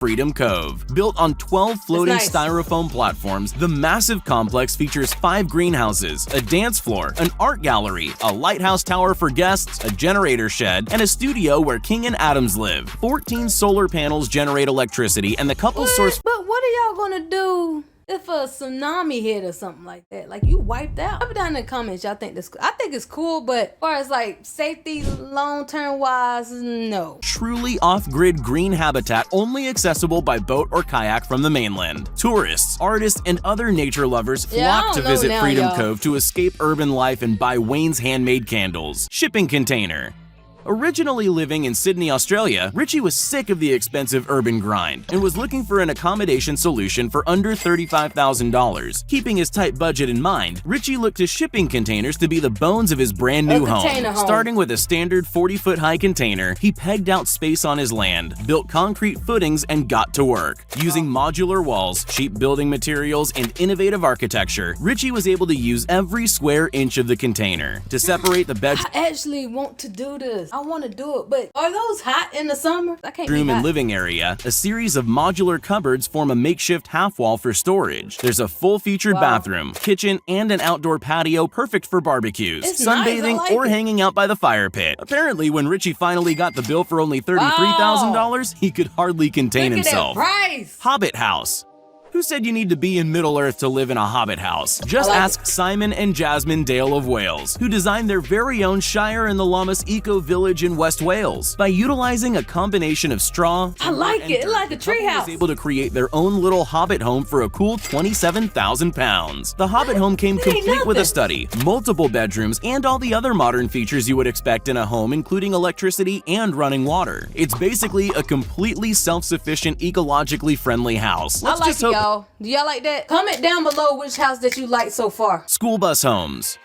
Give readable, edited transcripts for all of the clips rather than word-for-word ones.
Freedom Cove. Built on 12 floating styrofoam platforms, the massive complex features 5 greenhouses, a dance floor, an art gallery, a lighthouse tower for guests, a generator shed, and a studio where King and Adams live. 14 solar panels generate electricity, and the couple source. But what are y'all gonna do if a tsunami hit or something like that? Like, you wiped out? Put down in the comments, y'all think this. I think it's cool, but as far as like safety, long-term wise, no. Truly off-grid green habitat only accessible by boat or kayak from the mainland. Tourists, artists, and other nature lovers flock to visit Freedom Cove to escape urban life and buy Wayne's handmade candles. Shipping container. Originally living in Sydney, Australia, Richie was sick of the expensive urban grind and was looking for an accommodation solution for under $35,000. Keeping his tight budget in mind, Richie looked to shipping containers to be the bones of his brand new home. Starting with a standard 40-foot high container, he pegged out space on his land, built concrete footings, and got to work. Using modular walls, cheap building materials, and innovative architecture, Richie was able to use every square inch of the container. To separate the bedroom I actually want to do this. I want to do it, but are those hot in the summer? I can't room and living area, a series of modular cupboards form a makeshift half wall for storage. There's a full-featured bathroom, kitchen, and an outdoor patio perfect for barbecues, sunbathing, or hanging out by the fire pit. Apparently, when Richie finally got the bill for only $33,000, he could hardly contain himself. Hobbit house. Who said you need to be in Middle-earth to live in a hobbit house? Just ask Simon and Jasmine Dale of Wales, who designed their very own Shire in the Lammas eco-village in West Wales. By utilizing a combination of straw, like a treehouse, was able to create their own little hobbit home for a cool £27,000. The hobbit home came complete with a study, multiple bedrooms, and all the other modern features you would expect in a home, including electricity and running water. It's basically a completely self-sufficient, ecologically friendly house. Let's just hope. Do y'all like that? Comment down below which house that you like so far. School bus homes.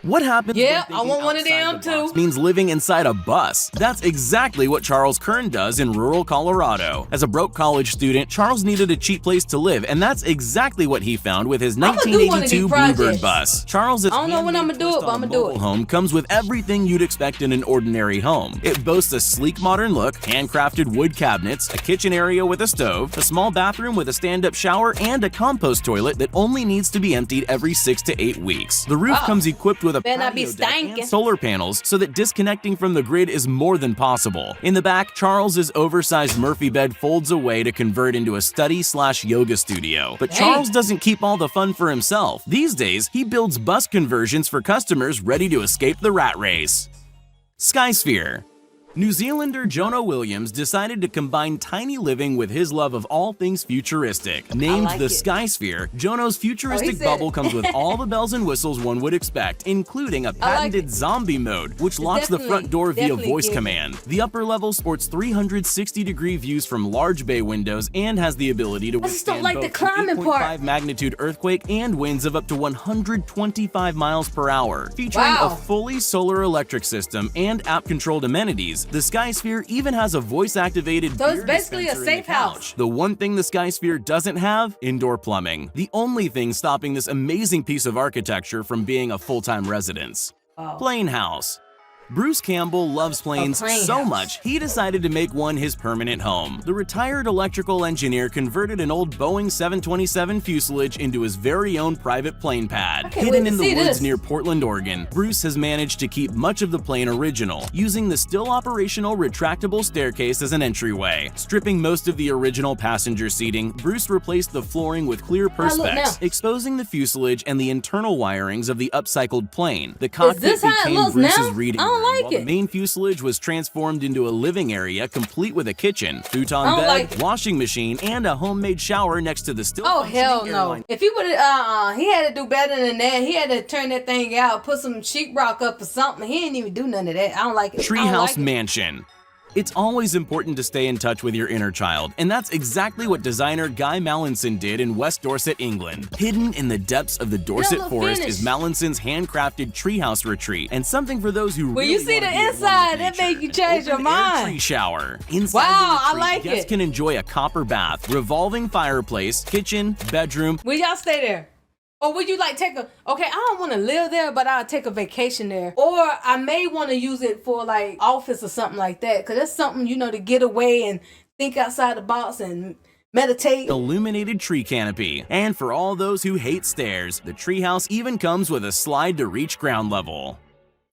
What happens when I want one of them too. Means living inside a bus. That's exactly what Charles Kern does in rural Colorado. As a broke college student, Charles needed a cheap place to live, and that's exactly what he found with his 1982 Bluebird bus. Charles's I don't know when I'm gonna do it, but I'm gonna do it. Home comes with everything you'd expect in an ordinary home. It boasts a sleek modern look, handcrafted wood cabinets, a kitchen area with a stove, a small bathroom with a stand-up shower, and a compost toilet that only needs to be emptied every 6 to 8 weeks. The roof comes equipped with a patio deck and solar panels so that disconnecting from the grid is more than possible. In the back, Charles's oversized Murphy bed folds away to convert into a study/yoga studio. But Charles doesn't keep all the fun for himself. These days, he builds bus conversions for customers ready to escape the rat race. Skysphere. New Zealander Jonah Williams decided to combine tiny living with his love of all things futuristic. Named the Skysphere, Jonah's futuristic bubble comes with all the bells and whistles one would expect, including a patented zombie mode, which locks the front door via voice command. The upper level sports 360-degree views from large bay windows and has the ability to withstand both an 8.5 magnitude earthquake and winds of up to 125 miles per hour. Featuring a fully solar electric system and app-controlled amenities, the Skysphere even has a voice-activated beer it's basically a safe house. The one thing the Skysphere doesn't have? Indoor plumbing. The only thing stopping this amazing piece of architecture from being a full-time residence. Plane house. Bruce Campbell loves planes so much, he decided to make one his permanent home. The retired electrical engineer converted an old Boeing 727 fuselage into his very own private plane pad. Hidden in the woods near Portland, Oregon, Bruce has managed to keep much of the plane original, using the still operational retractable staircase as an entryway. Stripping most of the original passenger seating, Bruce replaced the flooring with clear perspex, exposing the fuselage and the internal wirings of the upcycled plane. The cockpit became Bruce's reading room. While the main fuselage was transformed into a living area complete with a kitchen, futon bed, washing machine, and a homemade shower next to the still hell no. If he would he had to do better than that. He had to turn that thing out, put some sheetrock up or something. He didn't even do none of that. I don't like it. Treehouse Mansion. It's always important to stay in touch with your inner child, and that's exactly what designer Guy Mallinson did in West Dorset, England. Hidden in the depths of the Dorset forest is Mallinson's handcrafted treehouse retreat, and something for those who really you see the inside, that make you change your mind. Tree shower. Inside the retreat, guests can enjoy a copper bath, revolving fireplace, kitchen, bedroom. Will y'all stay there? Or would you like take a, okay, I don't want to live there, but I'll take a vacation there. Or I may want to use it for like office or something like that. Cause that's something, you know, to get away and think outside the box and meditate. Illuminated tree canopy. And for all those who hate stairs, the treehouse even comes with a slide to reach ground level.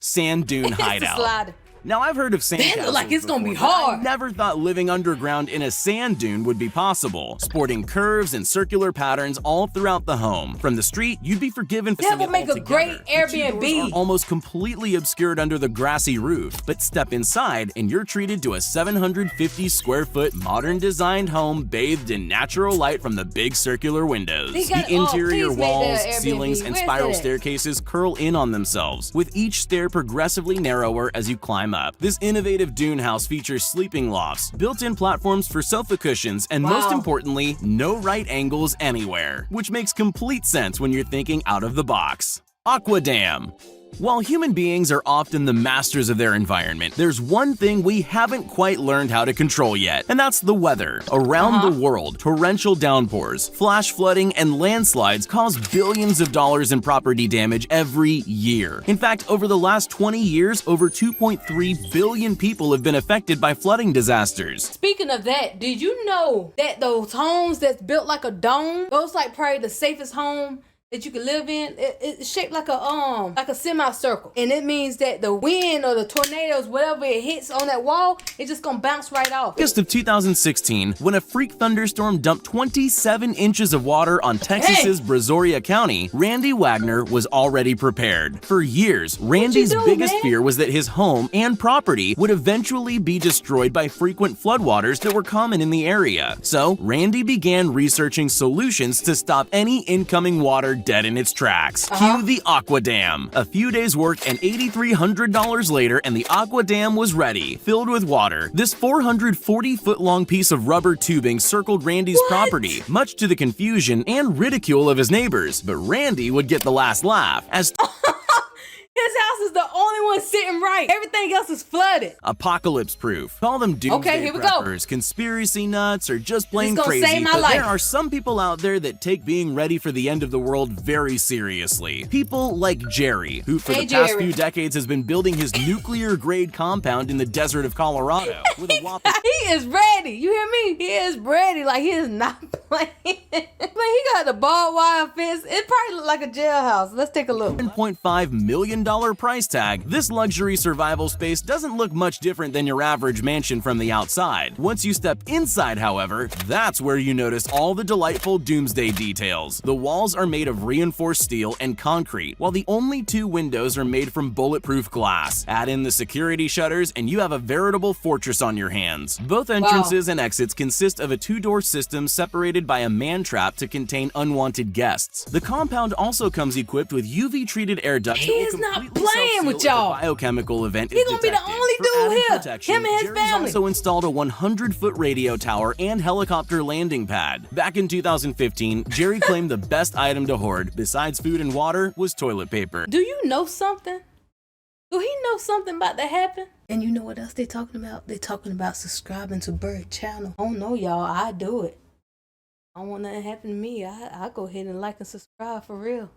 Sand dune hideout. Slide. Now, I've heard of sand That look castles like it's gonna be before, but hard. I never thought living underground in a sand dune would be possible, sporting curves and circular patterns all throughout the home. From the street, you'd be forgiven for That seeing would it make a great altogether. The two doors Airbnb. are almost completely obscured under the grassy roof, but step inside and you're treated to a 750 square foot modern designed home bathed in natural light from the big circular windows. They got- The interior please make walls, that Airbnb. ceilings, and Where's spiral that at? staircases curl in on themselves, with each stair progressively narrower as you climb up. This innovative dune house features sleeping lofts, built-in platforms for sofa cushions, and most Wow. importantly, no right angles anywhere, which makes complete sense when you're thinking out of the box. Aqua Dam. While human beings are often the masters of their environment, there's one thing we haven't quite learned how to control yet, and that's the weather. Around the world, torrential downpours, flash flooding, and landslides cause billions of dollars in property damage every year. In fact, over the last 20 years, over 2.3 billion people have been affected by flooding disasters. Speaking of that, did you know that those homes that's built like a dome, those like probably the safest home that you can live in, it's shaped like a semicircle, and it means that the wind or the tornadoes, whatever it hits on that wall, it's just gonna bounce right off. August of 2016, when a freak thunderstorm dumped 27 inches of water on Texas's Brazoria County, Randy Wagner was already prepared. For years, Randy's do, biggest man? fear was that his home and property would eventually be destroyed by frequent floodwaters that were common in the area. So, Randy began researching solutions to stop any incoming water dead in its tracks. Cue the Aqua Dam. A few days' work and $8,300 later, and the Aqua Dam was ready, filled with water. This 440-foot-long piece of rubber tubing circled Randy's property, much to the confusion and ridicule of his neighbors. But Randy would get the last laugh, as His house is the only one sitting right. Everything else is flooded. apocalypse proof. Call them doomsday here we go. preppers, conspiracy nuts, or just plain This gonna crazy. save my But life. there are some people out there that take being ready for the end of the world very seriously. People like Jerry, who for Hey, the past Jerry. few decades has been building his nuclear-grade compound in the desert of Colorado with a whopping He is ready. You hear me? He is ready. Like, he is not playing. But he got the barbed wire fence. It probably look like a jailhouse. Let's take a look. $1.5 million price tag. This luxury survival space doesn't look much different than your average mansion from the outside. Once you step inside, however, that's where you notice all the delightful doomsday details. The walls are made of reinforced steel and concrete, while the only two windows are made from bulletproof glass. Add in the security shutters and you have a veritable fortress on your hands. Both entrances and exits consist of a two-door system separated by a man trap to contain unwanted guests. The compound also comes equipped with UV-treated air ducts. He is not playing with y'all. Biochemical event He is gonna be the detected. only For dude added here. protection, Him and his Jerry's family. also installed a 100-foot radio tower and helicopter landing pad. Back in 2015, Jerry claimed the best item to hoard, besides food and water, was toilet paper. Do you know something? Do he know something about to happen? And you know what else they talking about? They talking about subscribing to Byrd channel. I don't know, y'all. I do it. I don't want nothing to happen to me. I go ahead and like and subscribe for real.